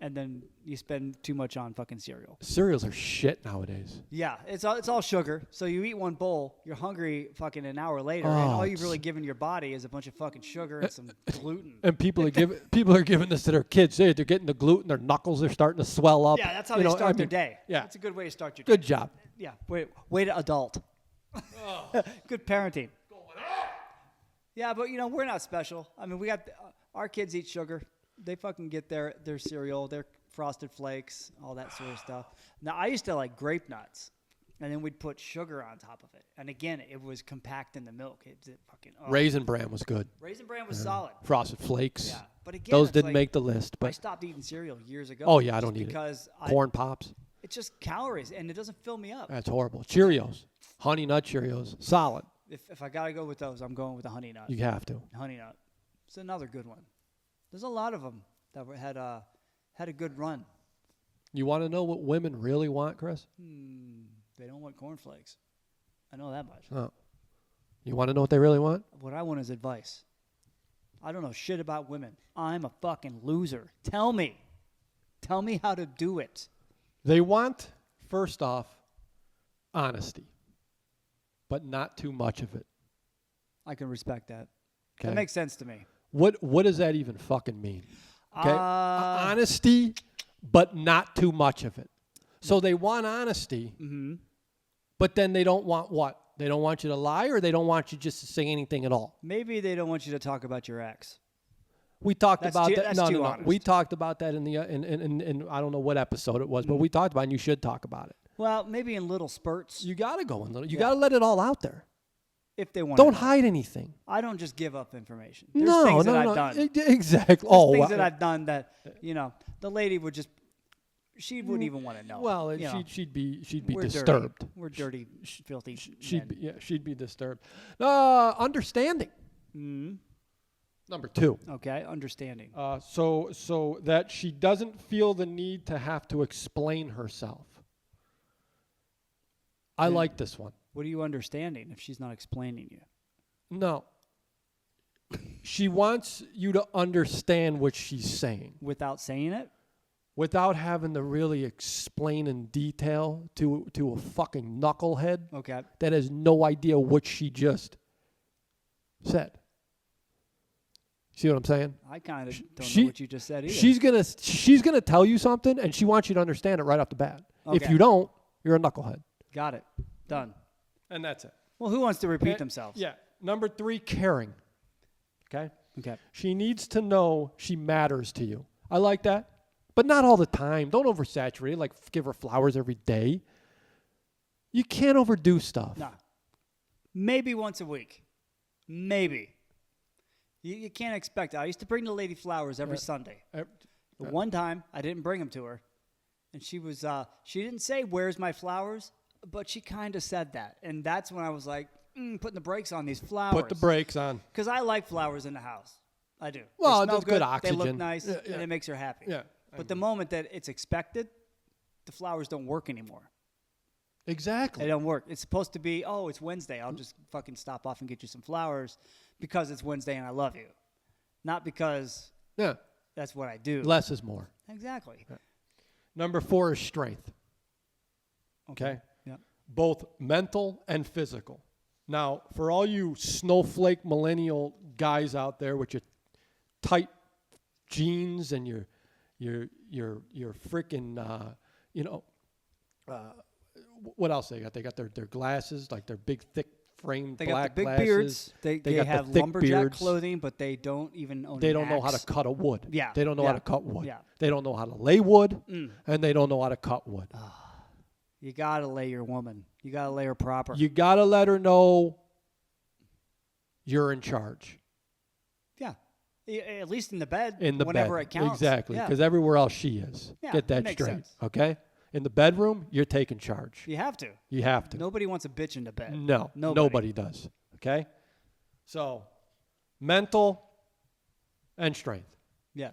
E: And then you spend too much on fucking cereal.
D: Cereals are shit nowadays.
E: Yeah, it's all sugar. So you eat one bowl, you're hungry fucking an hour later, and all you've really given your body is a bunch of fucking sugar and some gluten.
D: And people are giving this to their kids. They're getting the gluten. Their knuckles are starting to swell up.
E: Yeah, that's how they start their day.
D: Yeah,
E: That's a good way to start your day.
D: good job.
E: Yeah, way to adult. Good parenting. Yeah, but we're not special. I mean, we got our kids eat sugar. They fucking get their cereal, their Frosted Flakes, all that sort of stuff. Now, I used to like grape nuts, and then we'd put sugar on top of it. And again, it was compact in the milk. It fucking
D: Raisin Bran was good.
E: Raisin Bran was solid.
D: Frosted Flakes.
E: Yeah, but again,
D: Those
E: it's
D: didn't
E: like,
D: make the list.
E: I
D: But
E: stopped eating cereal years ago.
D: oh yeah, I don't
E: just
D: eat
E: because
D: it. Corn Pops.
E: it's just calories, and it doesn't fill me up.
D: That's horrible. Cheerios. Honey Nut Cheerios. Solid.
E: If I gotta go with those, I'm going with the Honey Nut.
D: You have to.
E: Honey Nut. It's another good one. There's a lot of them that had a good run.
D: You want to know what women really want, Chris?
E: They don't want cornflakes. I know that much.
D: Oh. You want to know what they really want?
E: What I want is advice. I don't know shit about women. I'm a fucking loser. Tell me. Tell me how to do it.
D: They want, first off, honesty, but not too much of it.
E: I can respect that.
D: Okay?
E: That makes sense to me.
D: What does that even fucking mean? Okay? Honesty, but not too much of it. So they want honesty, but then they don't want what? They don't want you to lie, or they don't want you just to say anything at all?
E: Maybe they don't want you to talk about your ex.
D: We talked about that.
E: That's
D: No.
E: honest.
D: We talked about that in the in I don't know what episode it was, but we talked about it, and you should talk about it.
E: Well, maybe in little spurts.
D: You got to go in little. You got to let it all out there.
E: If they want.
D: Don't hide anything.
E: I don't just give up information. There's
D: No,
E: things
D: no,
E: that
D: no.
E: I've done.
D: Exactly.
E: There's things that I've done that, the lady would just, she wouldn't even want to know.
D: Well, she'd be disturbed.
E: Dirty. We're dirty, filthy
D: She'd be disturbed. Understanding. Number 2.
E: Okay, understanding.
D: So that she doesn't feel the need to have to explain herself. I like this one.
E: What are you understanding if she's not explaining you?
D: No. She wants you to understand what she's saying
E: Without saying it?
D: without having to really explain in detail to a fucking knucklehead
E: Okay.
D: that has no idea what she just said. See what I'm saying?
E: I kind of don't know what you just said either.
D: She's gonna tell you something, and she wants you to understand it right off the bat. If
E: Okay.
D: you don't, you're a knucklehead.
E: Got it. Done.
D: And that's it.
E: Well, who wants to repeat themselves?
D: Yeah. Number 3, caring. Okay?
E: Okay.
D: She needs to know she matters to you. I like that. But not all the time. Don't oversaturate it. Like, give her flowers every day. You can't overdo stuff.
E: Nah. Maybe once a week. Maybe. You can't expect it. I used to bring the lady flowers every Sunday. The one time, I didn't bring them to her. And she didn't say, "Where's my flowers?" But she kind of said that. And that's when I was like, putting the brakes on these flowers.
D: Put the brakes on.
E: Because I like flowers in the house. I do.
D: Well,
E: They smell
D: it's good
E: They
D: oxygen.
E: look nice,
D: Yeah.
E: and it makes her happy.
D: Yeah.
E: But the moment that it's expected, the flowers don't work anymore.
D: Exactly.
E: They don't work. It's supposed to be, it's Wednesday. I'll just fucking stop off and get you some flowers because it's Wednesday and I love you. Not because that's what I do.
D: Less is more.
E: Exactly.
D: Yeah. Number 4 is strength. Okay?
E: Yeah.
D: Both mental and physical. Now, for all you snowflake millennial guys out there with your tight jeans and your freaking what else they got? They got their glasses, like their big thick framed
E: They
D: black
E: got the big
D: glasses.
E: beards. They
D: got
E: have
D: the thick
E: lumberjack
D: beards.
E: clothing, but they don't even own
D: They
E: an
D: don't know how to
E: axe.
D: cut a wood.
E: Yeah.
D: They don't know how to cut wood.
E: Yeah.
D: They don't know how to lay wood, and they don't know how to cut wood.
E: You got to lay your woman. You got to lay her proper.
D: You got to let her know you're in charge.
E: Yeah. At least in the bed.
D: In the
E: whenever
D: bed.
E: it counts.
D: Exactly.
E: Yeah.
D: Because everywhere else she is.
E: Yeah,
D: Get that
E: it makes
D: straight.
E: sense.
D: Okay? In the bedroom, you're taking charge.
E: You have to.
D: You have to.
E: Nobody wants a bitch in the bed.
D: No.
E: Nobody
D: does. Okay? So, mental and strength.
E: Yeah.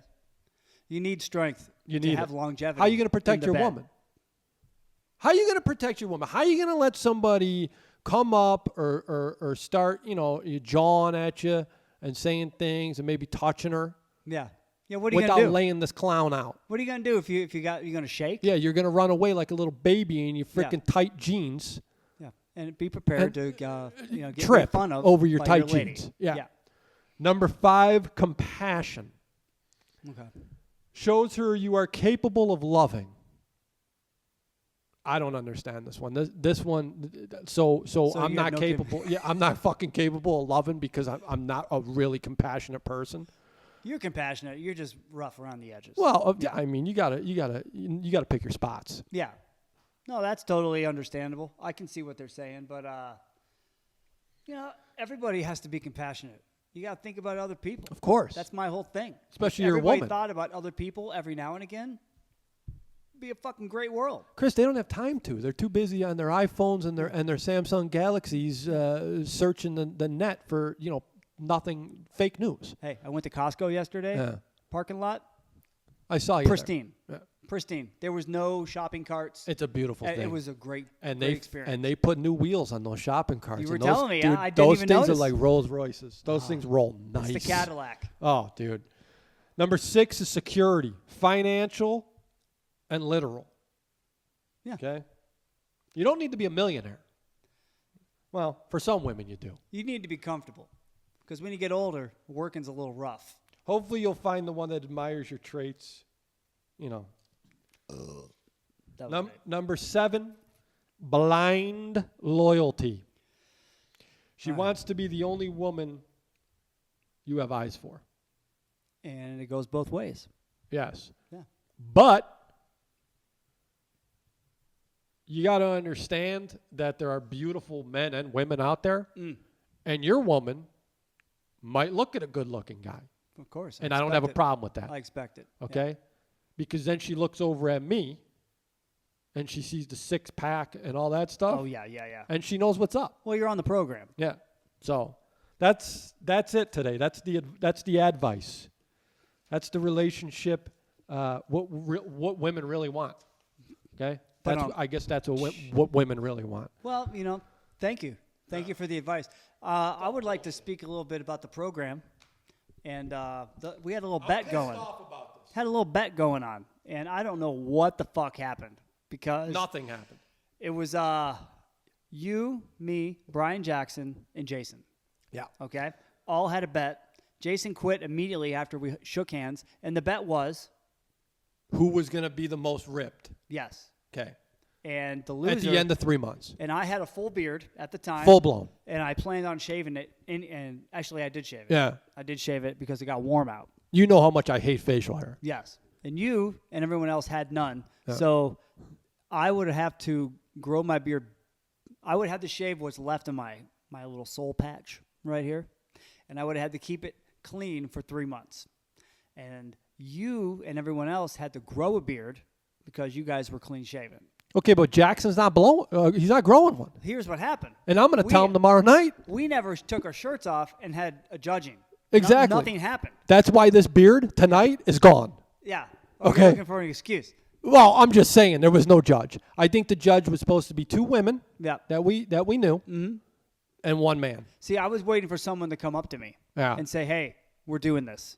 E: You need strength
D: You
E: to
D: need
E: have
D: it.
E: longevity.
D: How are you going to protect
E: in the
D: your
E: bed.
D: woman? How are you going to protect your woman? How are you going to let somebody come up or start, you jawing at you and saying things and maybe touching her
E: Yeah. Yeah, what are you
D: without
E: going to do?
D: laying this clown out?
E: What are you going to do if you're going to shake?
D: Yeah, you're going to run away like a little baby in your freaking tight jeans.
E: Yeah. And be prepared to get made
D: Trip
E: fun of
D: over your
E: by
D: tight
E: lady.
D: jeans. Yeah. Number 5, compassion.
E: Okay.
D: Shows her you are capable of loving. I don't understand this one. This one, so I'm
E: you
D: not
E: have no
D: capable. Yeah, I'm not fucking capable of loving because I'm not a really compassionate person.
E: You're compassionate. You're just rough around the edges.
D: Well, I mean, you gotta pick your spots.
E: Yeah. No, that's totally understandable. I can see what they're saying, but everybody has to be compassionate. You got to think about other people.
D: Of course.
E: That's my whole thing.
D: Especially
E: if
D: your
E: everybody
D: woman.
E: thought about other people every now and again, it'd be a fucking great world.
D: Chris, they don't have time to. They're too busy on their iPhones and their Samsung Galaxies searching the net for nothing fake news.
E: Hey, I went to Costco yesterday.
D: Yeah.
E: Parking lot,
D: I saw you.
E: pristine.
D: There. Yeah.
E: Pristine. There was no shopping carts.
D: It's a beautiful thing.
E: It was a great
D: and
E: experience.
D: And they put new wheels on those shopping carts.
E: You were
D: and those,
E: telling me,
D: dude,
E: I didn't
D: those
E: even
D: things
E: notice.
D: are like Rolls Royces. Those things roll nice.
E: It's the Cadillac.
D: Oh, dude. Number 6 is security, financial and literal.
E: Yeah.
D: Okay? You don't need to be a millionaire. Well, for some women you do.
E: You need to be comfortable because when you get older, working's a little rough.
D: Hopefully you'll find the one that admires your traits. You know.
E: That was right.
D: Number 7, blind loyalty. She wants to be the only woman you have eyes for.
E: And it goes both ways.
D: Yes.
E: Yeah.
D: But you got to understand that there are beautiful men and women out there, and your woman might look at a good-looking guy.
E: Of course.
D: And I don't have a problem with that.
E: I expect it.
D: Okay?
E: Yeah.
D: Because then she looks over at me, and she sees the six-pack and all that stuff.
E: Oh, yeah.
D: And she knows what's up.
E: Well, you're on the program.
D: Yeah. So that's it today. That's the advice. That's the relationship. What women really want. Okay. I guess that's what women really want.
E: Well, thank you. Thank you for the advice. I would like to speak a little bit about the program. And we had a little bet going. Had a little bet going on. And I don't know what the fuck happened because
D: nothing happened.
E: It was you, me, Brian Jackson, and Jason.
D: Yeah.
E: Okay. All had a bet. Jason quit immediately after we shook hands. And the bet was?
D: Who was going to be the most ripped?
E: Yes.
D: Okay.
E: And the loser.
D: At the end of 3 months.
E: And I had a full beard at the time.
D: Full blown.
E: And I planned on shaving it. And actually, I did shave it.
D: Yeah.
E: I did shave it because it got warm out.
D: You know how much I hate facial hair.
E: Yes. And you and everyone else had none.
D: Yeah.
E: So I would have to grow my beard. I would have to shave what's left of my little soul patch right here. And I would have had to keep it clean for 3 months. And you and everyone else had to grow a beard because you guys were clean shaven.
D: Okay, but Jackson's not he's not growing one.
E: Here's what happened.
D: And I'm going to tell him tomorrow night.
E: We never took our shirts off and had a judging.
D: Exactly.
E: Nothing happened.
D: That's why this beard tonight is gone.
E: Yeah.
D: Okay.
E: You're looking for an excuse.
D: Well, I'm just saying there was no judge. I think the judge was supposed to be 2 women that we knew and 1 man.
E: See, I was waiting for someone to come up to me and say, hey, we're doing this.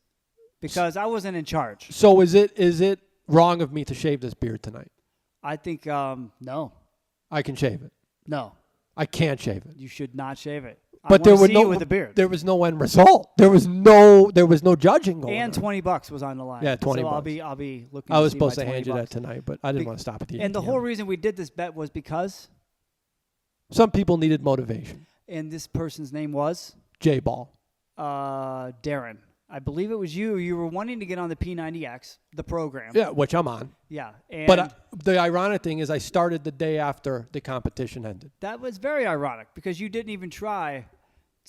E: Because I wasn't in charge.
D: So is it wrong of me to shave this beard tonight?
E: I think, no.
D: I can shave it.
E: No.
D: I can't shave it.
E: You should not shave it.
D: But
E: there was no with a beard.
D: There was no end result. There was no judging going on.
E: And $20 was on the line.
D: Yeah, $20.
E: So I'll be looking.
D: I was
E: to see
D: supposed
E: my
D: to hand you
E: $20.
D: that tonight, but I didn't want to stop at the
E: And the
D: ATM.
E: whole reason we did this bet was because.
D: Some people needed motivation.
E: And this person's name was
D: J-Ball.
E: Darren. I believe it was you. You were wanting to get on the P90X, the program.
D: Yeah, which I'm on.
E: Yeah. And
D: But the ironic thing is I started the day after the competition ended.
E: that was very ironic because you didn't even try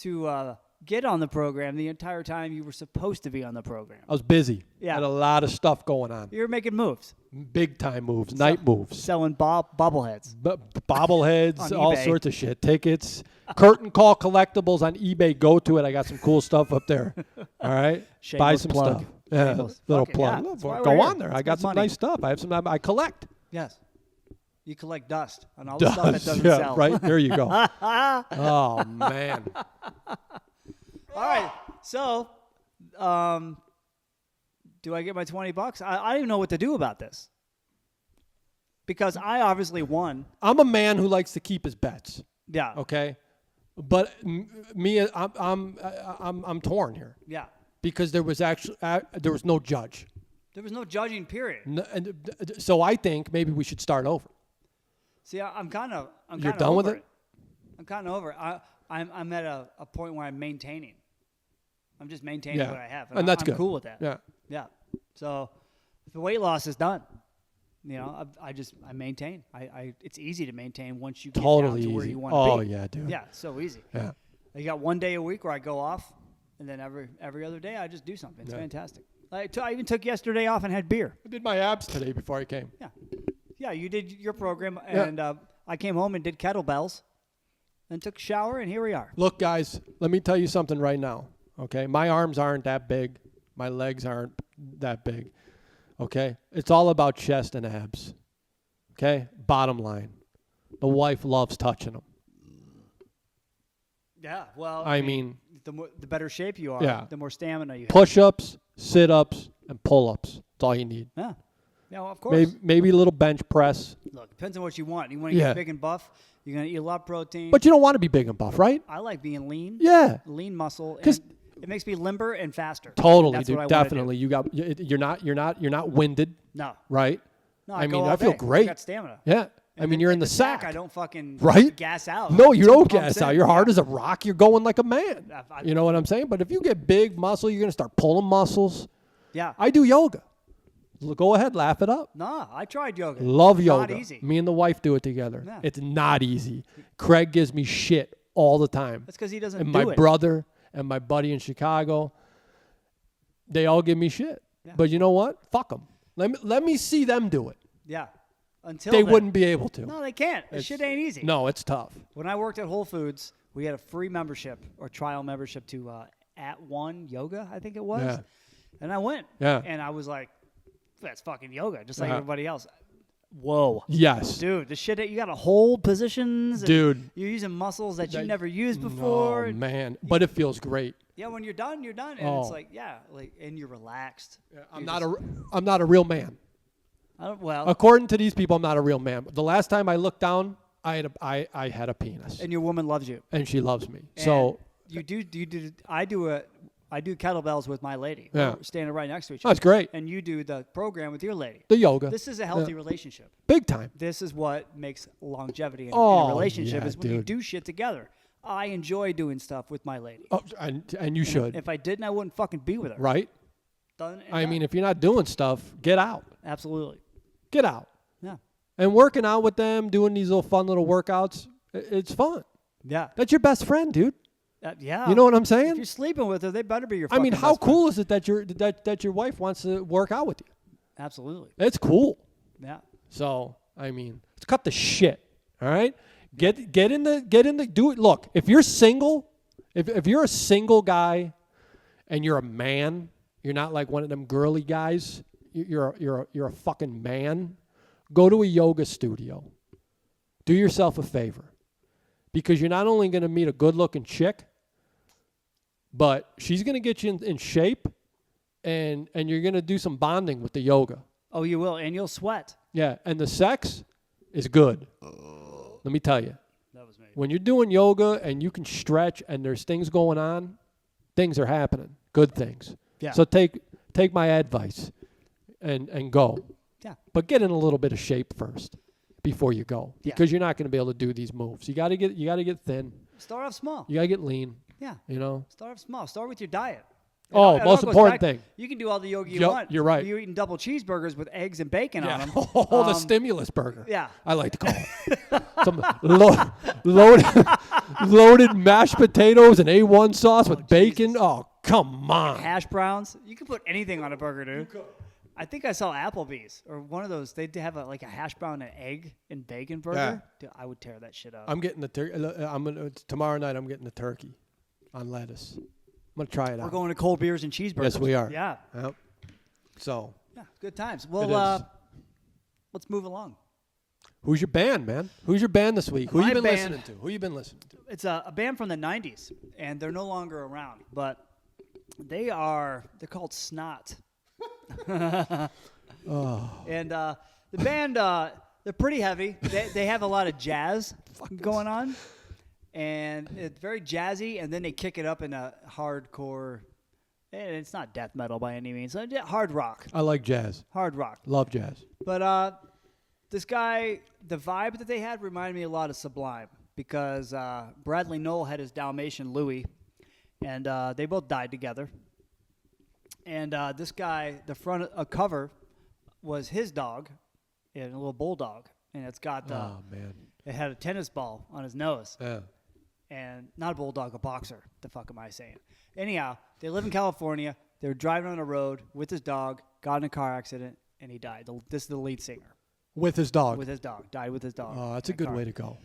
E: to get on the program the entire time you were supposed to be on the program.
D: I was busy.
E: Yeah.
D: Had a lot of stuff going on.
E: You were making moves.
D: Big time moves, night moves.
E: Selling bobbleheads.
D: Bobbleheads,
E: On
D: all
E: eBay.
D: sorts of shit. Tickets. Curtain call collectibles on eBay. Go to it. I got some cool stuff up there. All right? Buy
E: Shameless
D: some
E: plug.
D: stuff. Yeah,
E: Shameless.
D: little
E: Fuck it,
D: plug.
E: yeah. That's why
D: Go
E: we're
D: on
E: here.
D: there.
E: Let's
D: I got
E: make
D: some
E: money.
D: nice stuff. I have some. I collect.
E: Yes. You collect dust on all the stuff that doesn't
D: yeah,
E: sell.
D: right? There you go. Oh, man.
E: All right. So, do I get my $20? I don't even know what to do about this. Because I obviously won.
D: I'm a man who likes to keep his bets.
E: Yeah.
D: Okay? But me, I'm torn here
E: Yeah.
D: because there was no judge.
E: There was no judging period.
D: So I think maybe we should start over.
E: See, I'm kind of
D: You're done with
E: over
D: it?
E: I'm kind of over it. I'm at a point where I'm maintaining. I'm just maintaining what I have.
D: And that's
E: I'm
D: good.
E: cool with that.
D: Yeah.
E: Yeah. So the weight loss is done. I maintain. It's easy to maintain once you get
D: Totally
E: down to where
D: easy.
E: you want to
D: Oh,
E: be.
D: yeah, dude.
E: Yeah, so easy.
D: Yeah.
E: I got 1 day a week where I go off, and then every other day I just do something. It's fantastic. I even took yesterday off and had beer.
D: I did my abs today before I came.
E: Yeah. Yeah, you did your program, and I came home and did kettlebells, then took a shower, and here we are.
D: Look, guys, let me tell you something right now, okay? My arms aren't that big. My legs aren't that big. Okay? It's all about chest and abs. Okay? Bottom line. The wife loves touching them.
E: Yeah, well,
D: I mean,
E: the better shape you are,
D: Yeah.
E: the more stamina you have.
D: push-ups, sit-ups, and pull-ups. That's all you need.
E: Yeah. Yeah, well, of course.
D: Maybe a little bench press.
E: Look, depends on what you want. You want to
D: Yeah.
E: get big and buff, you're going to eat a lot of protein.
D: But you don't want to be big and buff, right?
E: I like being lean.
D: Yeah.
E: Lean muscle.
D: 'Cause-
E: And it makes me limber and faster.
D: Totally,
E: That's
D: dude.
E: what I wanna do.
D: Definitely. You're not winded,
E: No.
D: right?
E: No,
D: I
E: go
D: mean,
E: all
D: I feel
E: day.
D: great.
E: I got stamina.
D: Yeah. I
E: And
D: mean,
E: then
D: you're
E: at
D: in the sack.
E: I don't fucking
D: Right?
E: gas out.
D: No, you
E: Two
D: don't
E: pumps
D: gas out.
E: in.
D: You're hard
E: Yeah.
D: as a rock. You're going like a man.
E: I-
D: You know what I'm saying? But if you get big muscle, you're going to start pulling muscles.
E: Yeah.
D: I do yoga. Go ahead, laugh it up.
E: Nah, I tried yoga.
D: Love
E: It's
D: yoga.
E: Not easy.
D: Me and the wife do it together.
E: Yeah.
D: It's not easy. Craig gives me shit all the time.
E: That's because he doesn't
D: And
E: do
D: my
E: it.
D: brother and my buddy in Chicago, they all give me shit.
E: Yeah.
D: But you know what? Fuck them. Let me see them do it.
E: Yeah. Until
D: They
E: then.
D: wouldn't be able to.
E: No, they can't. This shit ain't easy.
D: No, it's tough.
E: When I worked at Whole Foods, we had a free membership or trial membership to At One Yoga, I think it was.
D: Yeah.
E: And I went.
D: Yeah.
E: And I was like, that's fucking yoga, just like
D: Uh-huh.
E: everybody else. Whoa.
D: Yes.
E: Dude, the shit that you got to hold positions. And
D: Dude.
E: You're using muscles that you
D: That-
E: never used before.
D: Oh, man. But it feels great.
E: Yeah, when you're done, you're done. And
D: Oh.
E: it's like, yeah, like, and you're relaxed.
D: I'm
E: You're
D: not
E: just-
D: I'm not a real man.
E: well,
D: According to these people, I'm not a real man. But the last time I looked down, I had a penis.
E: and your woman loves you.
D: And she loves me.
E: And
D: So
E: you do I do kettlebells with my lady.
D: Yeah.
E: We're standing right next to each other.
D: that's great.
E: And you do the program with your lady.
D: The yoga.
E: This is a healthy relationship.
D: Big time.
E: This is what makes longevity in
D: Oh,
E: a relationship
D: yeah,
E: is when you
D: dude.
E: do shit together. I enjoy doing stuff with my lady.
D: Oh, and you should.
E: If I didn't, I wouldn't fucking be with her.
D: Right?
E: Done and
D: I
E: done.
D: mean, if you're not doing stuff, get out.
E: Absolutely.
D: Get out.
E: Yeah.
D: And working out with them, doing these little fun little workouts, it's fun.
E: Yeah.
D: That's your best friend, dude.
E: Yeah.
D: You know what I'm
E: If
D: saying?
E: you're sleeping with her, they better be your
D: I
E: fucking
D: mean, how
E: best friend.
D: cool is it that your wife wants to work out with you?
E: Absolutely.
D: It's cool.
E: Yeah.
D: So, I mean, let's cut the shit. All right? Get in the do it. Look, if you're single, if you're a single guy and you're a man, you're not like one of them girly guys, you're a fucking man, go to a yoga studio. Do yourself a favor. Because you're not only going to meet a good-looking chick, but she's going to get you in shape, and you're going to do some bonding with the yoga.
E: Oh, you will, and you'll sweat.
D: Yeah, and the sex is good. Let me tell you.
E: That was me.
D: When you're doing yoga and you can stretch and there's things going on, things are happening. Good things.
E: Yeah.
D: So take my advice and go.
E: Yeah.
D: But get in a little bit of shape first before you go.
E: Yeah.
D: Because you're not going to be able to do these moves. You got to get thin.
E: Start off small.
D: You got to get lean,
E: Yeah.
D: you know.
E: Start off small. Start with your diet.
D: Oh,
E: It
D: most
E: all goes
D: important
E: back-
D: thing.
E: You can do all the yoga you
D: Yep,
E: want.
D: you're right.
E: You're eating double cheeseburgers with eggs and bacon on them.
D: Oh, the stimulus burger.
E: yeah.
D: I like to call it. Some loaded mashed potatoes and A1 sauce with bacon.
E: Jesus.
D: Oh, come on.
E: Hash browns. You can put anything on a burger, dude. I think I saw Applebee's or one of those. They have like a hash brown and egg and bacon burger.
D: Yeah.
E: Dude, I would tear that shit up.
D: I'm getting the turkey. Tomorrow night I'm getting the turkey on lettuce. I'm gonna try it
E: We're
D: out.
E: going to cold beers and cheeseburgers.
D: Yes, we are.
E: Yeah.
D: Yep. So,
E: Yeah. Good times.
D: It
E: Well,
D: is.
E: let's move along.
D: who's your band, man? Who's your band this week? Who
E: My
D: you been
E: band-
D: listening to? Who you been listening to?
E: It's a band from the 90s, and they're no longer around, but they're called Snot. And the band, they're pretty heavy. They have a lot of jazz going on, and it's very jazzy, and then they kick it up in a hardcore, and it's not death metal by any means, hard rock.
D: I like jazz.
E: Hard rock.
D: Love jazz.
E: But this guy, the vibe that they had reminded me a lot of Sublime because Bradley Noel had his Dalmatian Louis, and they both died together. And this guy, the front cover was his dog, and a little bulldog, and it's got
D: Oh man.
E: it had a tennis ball on his nose,
D: Yeah.
E: and not a bulldog, a boxer. The fuck am I saying? Anyhow, they live in California. They were driving on a road with his dog, got in a car accident, and he died. This is the lead singer.
D: With his dog.
E: With his dog. Died with his dog.
D: Oh, that's a
E: in
D: good
E: car.
D: way to go.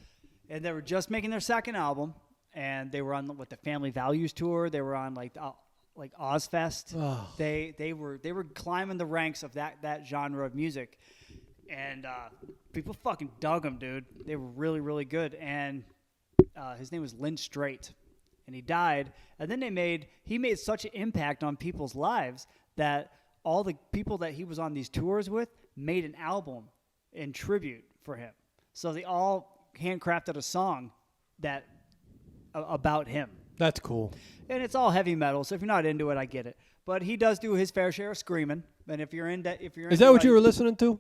E: And they were just making their second album, and they were on the Family Values tour. They were on like like Ozfest.
D: Oh.
E: They were climbing the ranks of that genre of music, and people fucking dug them, dude. They were really, really good. And his name was Lynn Strait, and he died. And then he made such an impact on people's lives that all the people that he was on these tours with made an album in tribute for him. So they all handcrafted a song about him.
D: That's cool.
E: And it's all heavy metal, so if you're not into it, I get it. But he does do his fair share of screaming. And if you're into,
D: Is that what you were listening to?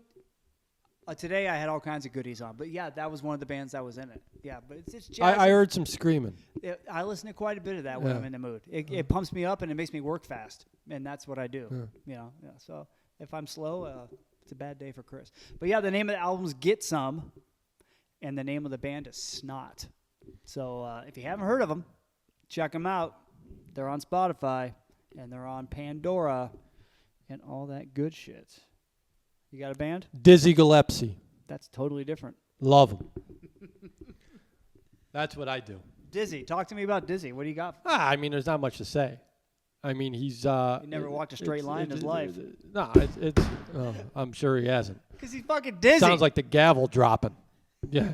E: Today I had all kinds of goodies on, but yeah, that was one of the bands that was in it. Yeah, but it's jazz.
D: I heard some screaming.
E: I listen to quite a bit of that when I'm in the mood. It pumps me up and it makes me work fast, and that's what I do. You know, yeah. So if I'm slow, it's a bad day for Chris. But yeah, the name of the album is Get Some, and the name of the band is Snot. So if you haven't heard of them, check them out. They're on Spotify, and they're on Pandora, and all that good shit. You got a band?
D: Dizzy Gillespie.
E: That's totally different.
D: Love him. That's what I do.
E: Dizzy. Talk to me about Dizzy. What do you got?
D: I mean, there's not much to say. I mean, he's...
E: He never walked a straight line in his life.
D: No, I'm sure he hasn't.
E: Because he's fucking dizzy.
D: Sounds like the gavel dropping. Yeah.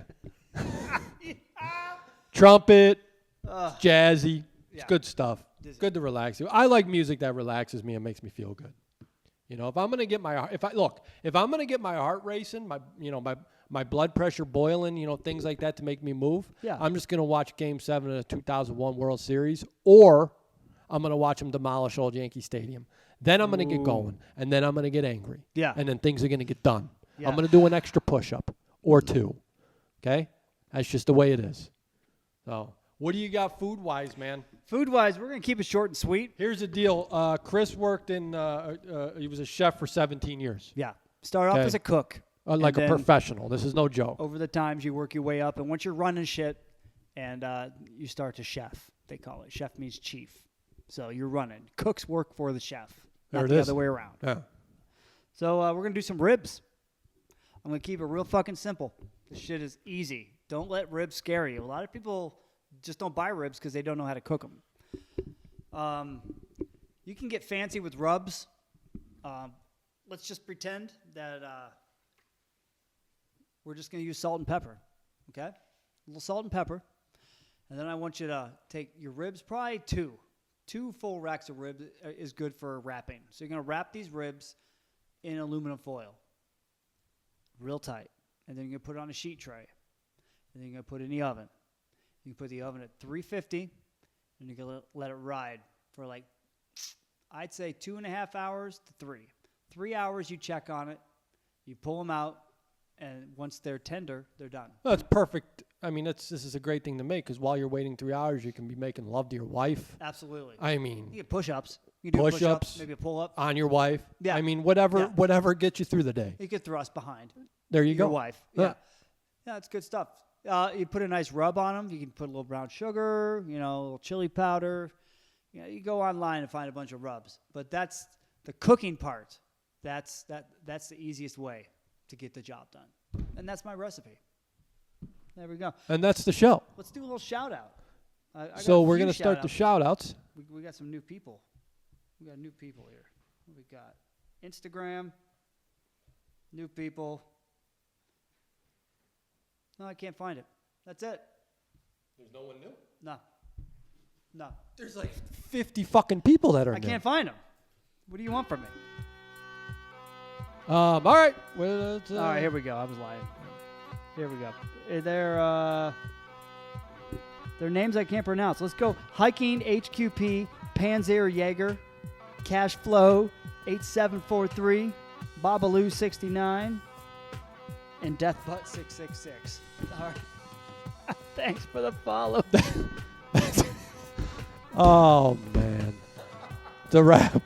D: Trumpet, jazzy. It's good stuff.
E: Dizzy.
D: Good to relax you. I like music that relaxes me and makes me feel good. You know, if I'm gonna get my heart racing, my blood pressure boiling, you know, things like that to make me move.
E: Yeah.
D: I'm just gonna watch Game 7 of the 2001 World Series, or I'm gonna watch them demolish old Yankee Stadium. Then I'm gonna get going, and then I'm gonna get angry.
E: Yeah.
D: And then things are gonna get done.
E: Yeah.
D: I'm gonna do an extra push-up or two. Okay, that's just the way it is. So, what do you got food-wise, man?
E: Food-wise, we're going to keep it short and sweet.
D: Here's the deal. Chris worked he was a chef for 17 years.
E: Yeah. Start off as a cook.
D: Like a professional. This is no joke.
E: Over the times, you work your way up. And once you're running shit, and you start to chef, they call it. Chef means chief. So you're running. Cooks work for the chef, not the other way around.
D: Yeah.
E: So we're going to do some ribs. I'm going to keep it real fucking simple. This shit is easy. Don't let ribs scare you. A lot of people just don't buy ribs because they don't know how to cook them. You can get fancy with rubs. Let's just pretend that we're just going to use salt and pepper, okay? A little salt and pepper. And then I want you to take your ribs, probably two full racks of ribs is good for wrapping. So you're going to wrap these ribs in aluminum foil, real tight. And then you're going to put it on a sheet tray. And then you're going to put it in the oven. You can put the oven at 350, and you're going to let it ride for like, I'd say 2.5 hours to 3. 3 hours, you check on it, you pull them out, and once they're tender, they're done.
D: Well, it's perfect. I mean, this is a great thing to make because while you're waiting 3 hours, you can be making love to your wife.
E: Absolutely.
D: I mean,
E: you get push-ups. You do push-ups, maybe a pull-up.
D: On your wife.
E: Yeah.
D: I mean, whatever gets you through the day.
E: You get thrust behind.
D: There you go.
E: Your wife. Yeah. Yeah, it's good stuff. You put a nice rub on them. You can put a little brown sugar, a little chili powder. You go online and find a bunch of rubs. But that's the cooking part. That's the easiest way to get the job done. And that's my recipe. There we go.
D: And that's the show.
E: Let's do a little shout out.
D: So we're going to start the shout outs.
E: We got some new people. We got new people here. What we got? Instagram. New people. No, I can't find it. That's it.
D: There's no one new?
E: No.
D: There's like 50 fucking people that are new.
E: I can't find them. What do you want from me?
D: All right. Well,
E: all right, here we go. I was lying. Here we go. Their names I can't pronounce. Let's go. Hiking HQP, Panzer Jaeger, Cash Flow 8743, Babaloo 69, and Deathbutt 666. All right. Thanks for the follow.
D: Oh, man. It's a wrap.